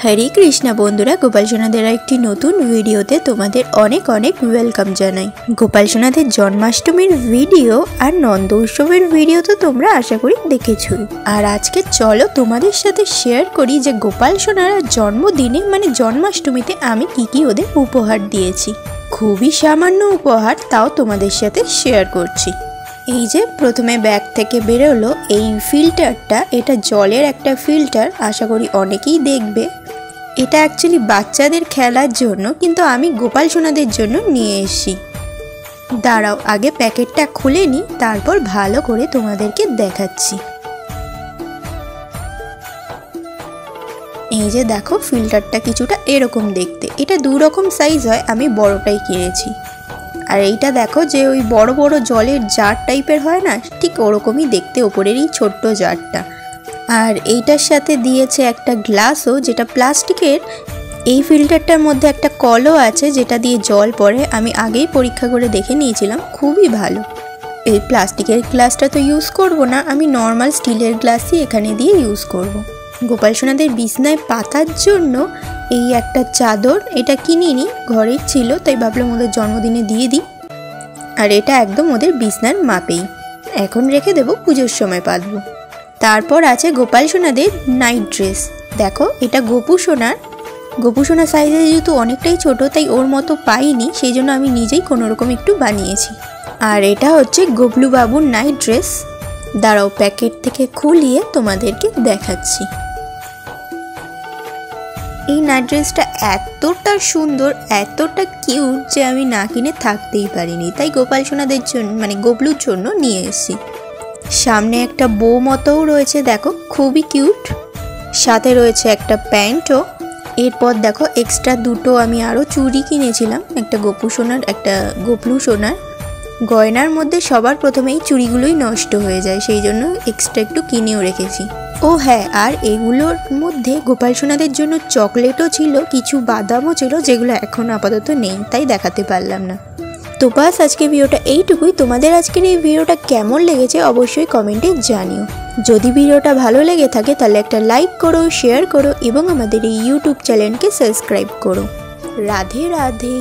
हरे कृष्णा बंधुरा गोपाल सोनादेर एकटी नतून भिडियोते तोमादेर अनेक अनेक वेलकाम जानाई। गोपाल सोनादेर जन्माष्टमीर भिडियो और नंद उत्सवेर भिडियो तो तोमरा आशा करी देखेछोई। और आजके चलो तोमादेर साथे शेयर करी जे गोपाल सोनारा जन्मदिने माने जन्माष्टमीते आमी कि ओदेर उपहार दिएछि। खूबई सामान्य उपहार, ताओ तोमादेर साथे शेयर करछि। এই যে প্রথমে ব্যাগ থেকে বের হলো এই ফিল্টারটা, এটা জলের একটা ফিল্টার, আশা করি অনেকেই দেখবে। এটা অ্যাকচুয়ালি বাচ্চাদের খেলার জন্য, কিন্তু আমি গোপাল সোনাদের জন্য নিয়ে এসেছি। দাঁড়াও আগে প্যাকেটটা খুলে নিই, তারপর ভালো করে তোমাদেরকে দেখাচ্ছি। এই যে দেখো ফিল্টারটা কিছুটা এরকম দেখতে, এটা দু রকম সাইজ হয়, আমি বড়টাই কিনেছি। আর এইটা দেখো যে ওই বড় বড় জলের জার টাইপের হয় না, ঠিক ওরকমই দেখতে ওপরেরই ছোট্ট জারটা। আর এইটার সাথে দিয়েছে একটা গ্লাসও, যেটা প্লাস্টিকের। এই ফিল্টারটার মধ্যে একটা কলও আছে যেটা দিয়ে জল পড়ে, আমি আগেই পরীক্ষা করে দেখে নিয়েছিলাম, খুবই ভালো। এই প্লাস্টিকের গ্লাসটা তো ইউজ করব না, আমি নর্মাল স্টিলের গ্লাসই এখানে দিয়ে ইউজ করব। গোপাল সোনাদের বিছনায় পাতার জন্য এই একটা চাদর, এটা কিনিনি, ঘরেই ছিল, তাই ভাবলাম ওদের জন্মদিনে দিয়ে দিই। আর এটা একদম ওদের বিছনার মাপেই, এখন রেখে দেবো, পুজোর সময় পাতবো। তারপর আছে গোপাল সোনাদের নাইট ড্রেস। দেখো এটা গোপু সোনার সাইজে যেহেতু অনেকটাই ছোট, তাই ওর মতো পাইনি, সেই জন্য আমি নিজেই কোনোরকম একটু বানিয়েছি। আর এটা হচ্ছে গবলু বাবুর নাইট ড্রেস। দাঁড়াও প্যাকেট থেকে খুলিয়ে তোমাদেরকে দেখাচ্ছি। এই নাইট ড্রেসটা এতটা সুন্দর, এতটা কিউট যে আমি না কিনে থাকতেই পারিনি, তাই গোপাল সোনাদের জন্য মানে গবলুর জন্য নিয়ে এসেছি। সামনে একটা বউ মতোও রয়েছে, দেখো খুবই কিউট। সাথে রয়েছে একটা প্যান্টও। এরপর দেখো এক্সট্রা দুটো আমি আরও চুড়ি কিনেছিলাম, একটা গোপু সোনার, একটা গবলু সোনার। গয়নার মধ্যে সবার প্রথমেই চুড়িগুলোই নষ্ট হয়ে যায়, সেই জন্য এক্সট্রা একটু কিনেও রেখেছি। ও হ্যাঁ, আর এগুলোর মধ্যে গোপাল সোনাদের জন্য চকলেটও ছিল, কিছু বাদামও ছিল, যেগুলো এখন আপাতত নেই, তাই দেখাতে পারলাম না। তো বাস আজকে ভিডিওটা এইটুকুই। তোমাদের আজকের এই ভিডিওটা কেমন লেগেছে অবশ্যই কমেন্টে জানিও। যদি ভিডিওটা ভালো লেগে থাকে তাহলে একটা লাইক করো, শেয়ার করো এবং আমাদের এই ইউটিউব চ্যানেলকে সাবস্ক্রাইব করো। রাধে রাধে।